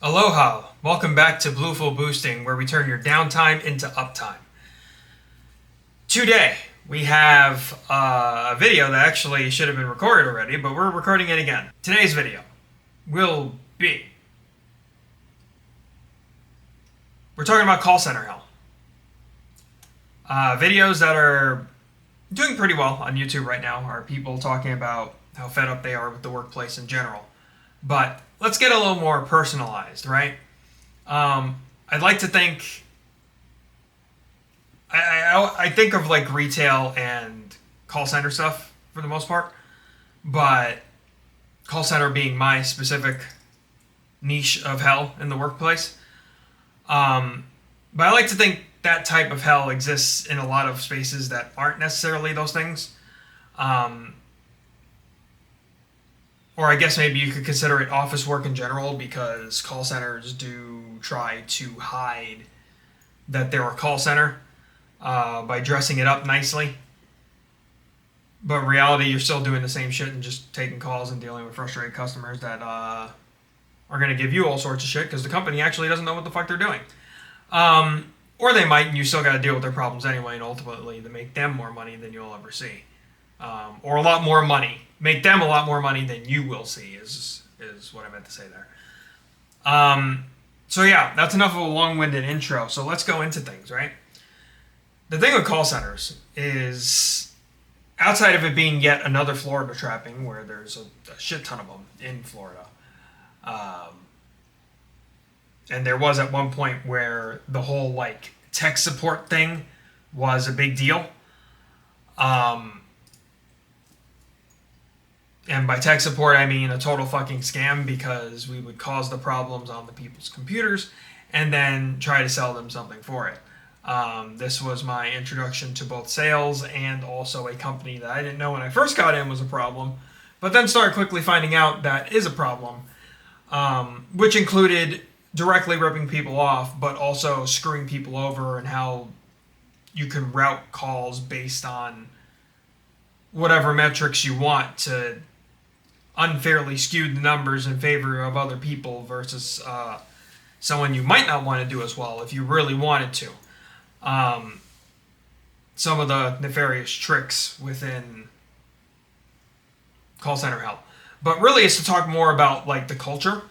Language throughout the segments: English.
Aloha! Welcome back to Bluefill Boosting, where we turn your downtime into uptime. Today, we have a video that actually should have been recorded already, but we're recording it again. Today's video will be... We're talking about call center hell. Videos that are doing pretty well on YouTube right now are people talking about how fed up they are with the workplace in general. But let's get a little more personalized, right? I'd like to think... I think of like retail and call center stuff for the most part, but call center being my specific niche of hell in the workplace. But I like to think that type of hell exists in a lot of spaces that aren't necessarily those things. Or I guess maybe you could consider it office work in general, because call centers do try to hide that they're a call center by dressing it up nicely. But in reality, you're still doing the same shit and just taking calls and dealing with frustrated customers that are going to give you all sorts of shit because the company actually doesn't know what the fuck they're doing. Or they might, and you still got to deal with their problems anyway, and ultimately to make them more money than you'll ever see. Or a lot more money. Make them a lot more money than you will see is what I meant to say there. So yeah, that's enough of a long-winded intro. So let's go into things, right? The thing with call centers is, outside of it being yet another Florida trapping, where there's a shit ton of them in Florida, and there was at one point where the whole like tech support thing was a big deal. And by tech support, I mean a total fucking scam, because we would cause the problems on the people's computers and then try to sell them something for it. This was my introduction to both sales and also a company that I didn't know when I first got in was a problem, but then started quickly finding out that is a problem, which included directly ripping people off, but also screwing people over, and how you can route calls based on whatever metrics you want to unfairly skew the numbers in favor of other people versus someone you might not want to do as well if you really wanted to. Some of the nefarious tricks within call center hell. But really it's to talk more about like the culture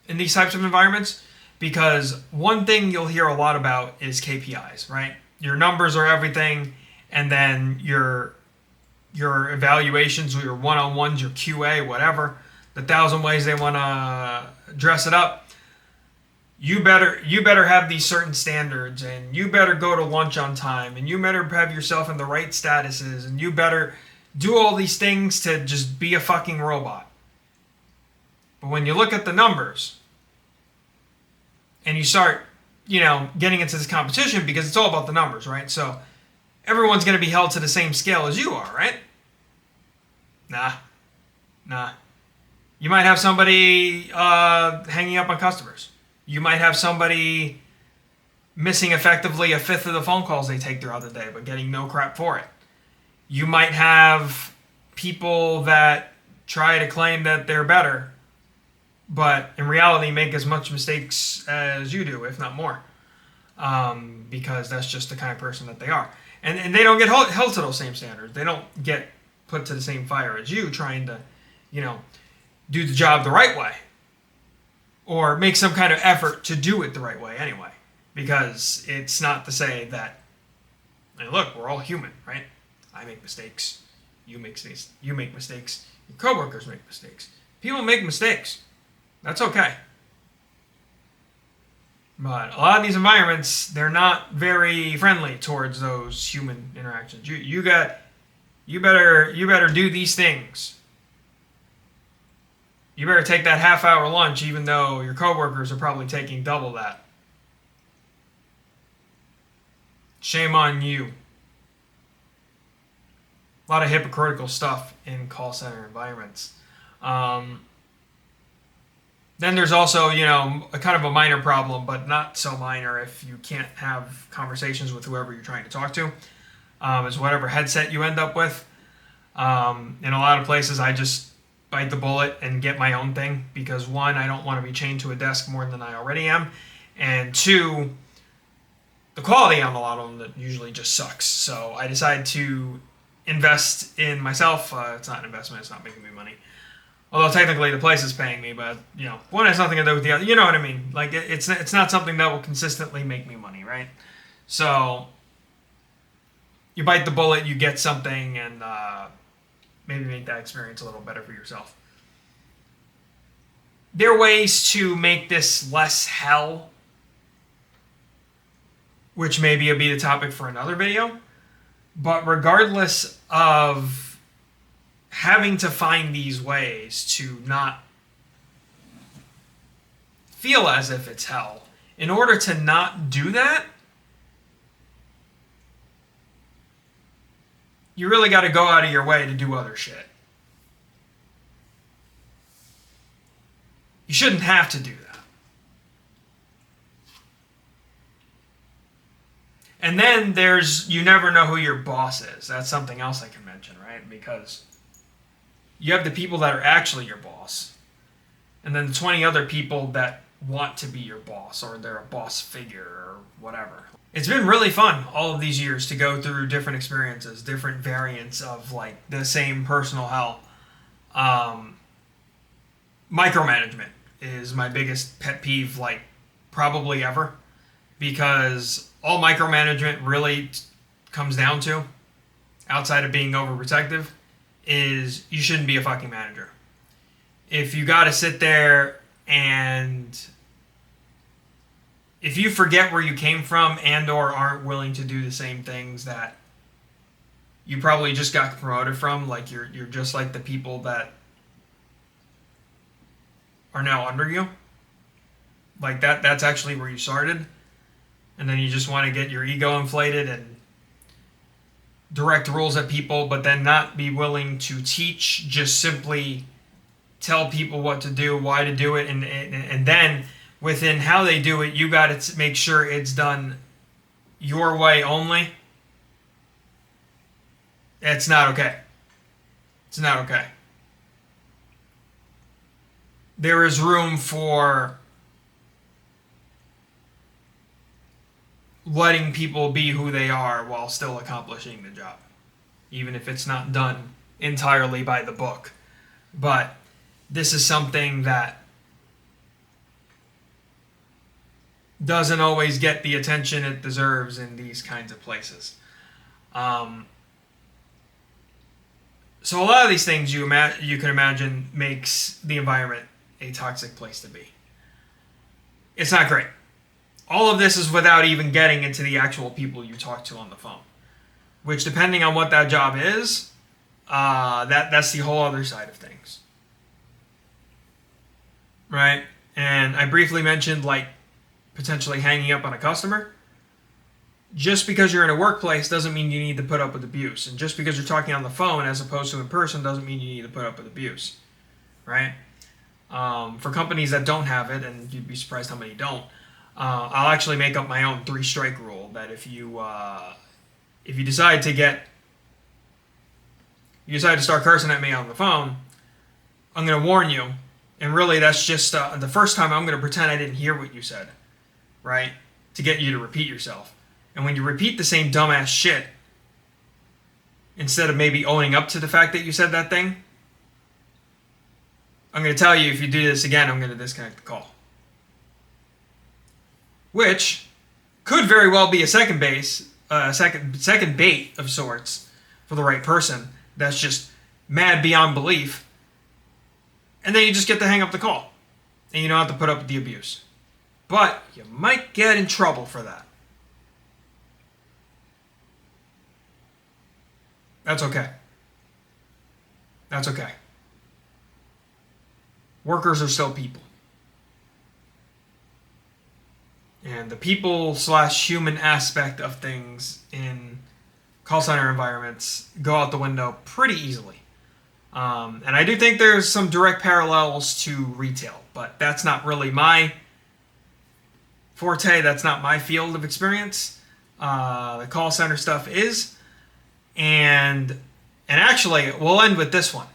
in these types of environments, because one thing you'll hear a lot about is KPIs, right? Your numbers are everything, and then your evaluations, or your one-on-ones, your QA, whatever, the 1,000 ways they want to dress it up. You better have these certain standards, and you better go to lunch on time, and you better have yourself in the right statuses, and you better do all these things to just be a fucking robot. But when you look at the numbers and you start, getting into this competition, because it's all about the numbers, right? So everyone's going to be held to the same scale as you are, right? Nah. You might have somebody hanging up on customers. You might have somebody missing effectively a fifth of the phone calls they take throughout the day, but getting no crap for it. You might have people that try to claim that they're better, but in reality make as much mistakes as you do, if not more, because that's just the kind of person that they are. And they don't get held to those same standards. They don't get put to the same fire as you trying to, do the job the right way, or make some kind of effort to do it the right way anyway. Because it's not to say that, look, we're all human, right? I make mistakes. You make mistakes. You make mistakes. Your coworkers make mistakes. People make mistakes. That's okay. But a lot of these environments, they're not very friendly towards those human interactions. You better do these things. You better take that half-hour lunch, even though your coworkers are probably taking double that. Shame on you. A lot of hypocritical stuff in call center environments. Then there's also, a kind of a minor problem, but not so minor if you can't have conversations with whoever you're trying to talk to, is whatever headset you end up with. In a lot of places, I just bite the bullet and get my own thing because one, I don't want to be chained to a desk more than I already am, and two, the quality on a lot of them that usually just sucks. So I decided to invest in myself. It's not an investment. It's not making me money. Although technically the place is paying me, but one has nothing to do with the other. You know what I mean? Like it's not something that will consistently make me money, right? So you bite the bullet, you get something, and maybe make that experience a little better for yourself. There are ways to make this less hell, which maybe will be the topic for another video. But regardless of having to find these ways to not feel as if it's hell, in order to not do that, you really got to go out of your way to do other shit. You shouldn't have to do that. And then you never know who your boss is. That's something else I can mention, right? Because you have the people that are actually your boss, and then the 20 other people that want to be your boss, or they're a boss figure, or whatever. It's been really fun all of these years to go through different experiences, different variants of like the same personal hell. Micromanagement is my biggest pet peeve, like probably ever, because all micromanagement really comes down to, outside of being overprotective, is you shouldn't be a fucking manager. If you got to sit there and if you forget where you came from and or aren't willing to do the same things that you probably just got promoted from, like you're just like the people that are now under you, like that's actually where you started, and then you just want to get your ego inflated and direct rules at people, but then not be willing to teach, just simply tell people what to do, why to do it, and then within how they do it, you got to make sure it's done your way only. It's not okay. It's not okay. There is room for letting people be who they are while still accomplishing the job, even if it's not done entirely by the book. But this is something that doesn't always get the attention it deserves in these kinds of places. So a lot of these things you can imagine makes the environment a toxic place to be. It's not great. All of this is without even getting into the actual people you talk to on the phone, which, depending on what that job is, that's the whole other side of things, right? And I briefly mentioned like potentially hanging up on a customer. Just because you're in a workplace doesn't mean you need to put up with abuse, and just because you're talking on the phone as opposed to in person doesn't mean you need to put up with abuse, right? For companies that don't have it, and you'd be surprised how many don't, I'll actually make up my own 3-strike rule that if you decide to start cursing at me on the phone, I'm going to warn you. And really, that's just the first time I'm going to pretend I didn't hear what you said, right? To get you to repeat yourself. And when you repeat the same dumbass shit, instead of maybe owning up to the fact that you said that thing, I'm going to tell you, if you do this again, I'm going to disconnect the call. Which could very well be a second bait of sorts for the right person that's just mad beyond belief. And then you just get to hang up the call. And you don't have to put up with the abuse. But you might get in trouble for that. That's okay. That's okay. Workers are still people. And the people/human aspect of things in call center environments go out the window pretty easily. And I do think there's some direct parallels to retail, but that's not really my forte. That's not my field of experience. The call center stuff is. And actually, we'll end with this one.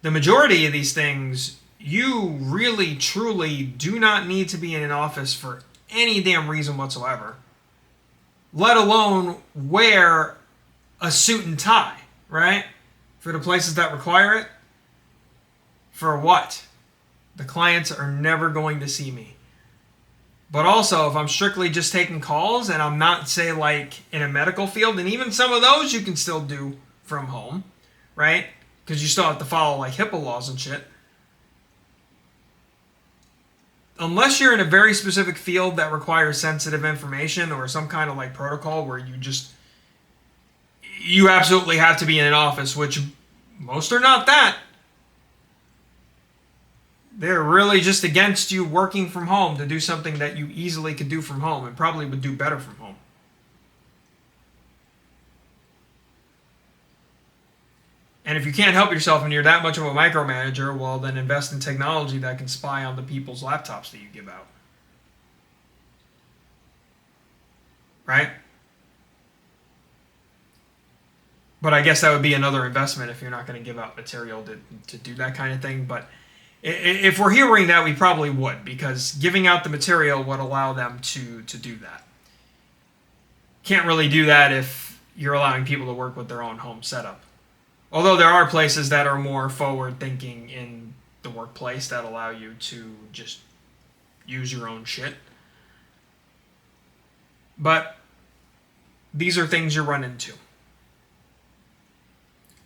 the majority of these things, you really, truly do not need to be in an office for any damn reason whatsoever, let alone wear a suit and tie, right? For the places that require it. For what? The clients are never going to see me. But also, if I'm strictly just taking calls and I'm not, say, like in a medical field, and even some of those you can still do from home, right? Because you still have to follow like HIPAA laws and shit. Unless you're in a very specific field that requires sensitive information or some kind of like protocol where you absolutely have to be in an office, which most are not that. They're really just against you working from home to do something that you easily could do from home and probably would do better from home. And if you can't help yourself and you're that much of a micromanager, well, then invest in technology that can spy on the people's laptops that you give out. Right? But I guess that would be another investment if you're not going to give out material to do that kind of thing. But if we're hearing that, we probably would, because giving out the material would allow them to do that. Can't really do that if you're allowing people to work with their own home setup. Although there are places that are more forward-thinking in the workplace that allow you to just use your own shit. But these are things you run into.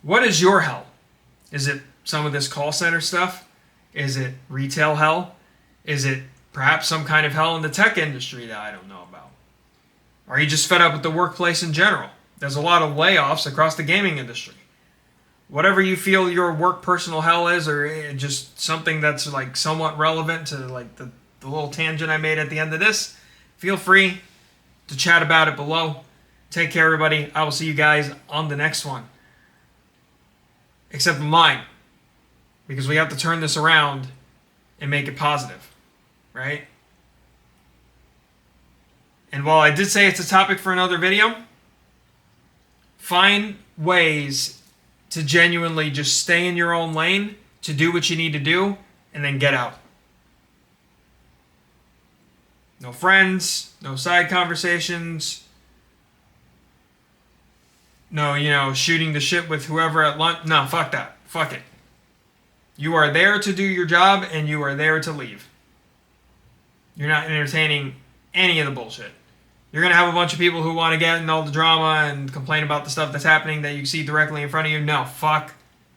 What is your hell? Is it some of this call center stuff? Is it retail hell? Is it perhaps some kind of hell in the tech industry that I don't know about? Are you just fed up with the workplace in general? There's a lot of layoffs across the gaming industry. Whatever you feel your work personal hell is, or just something that's like somewhat relevant to like the little tangent I made at the end of this, feel free to chat about it below. Take care, everybody. I will see you guys on the next one. Except mine. Because we have to turn this around and make it positive. Right? And while I did say it's a topic for another video, find ways to genuinely just stay in your own lane, to do what you need to do, and then get out. No friends, no side conversations, no, shooting the shit with whoever at lunch. No, fuck that. Fuck it. You are there to do your job, and you are there to leave. You're not entertaining any of the bullshit. You're going to have a bunch of people who want to get in all the drama and complain about the stuff that's happening that you see directly in front of you. No, fuck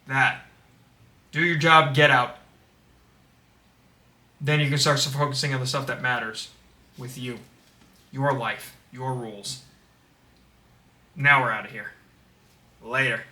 that. Do your job, get out. Then you can start focusing on the stuff that matters with you. Your life, your rules. Now we're out of here. Later.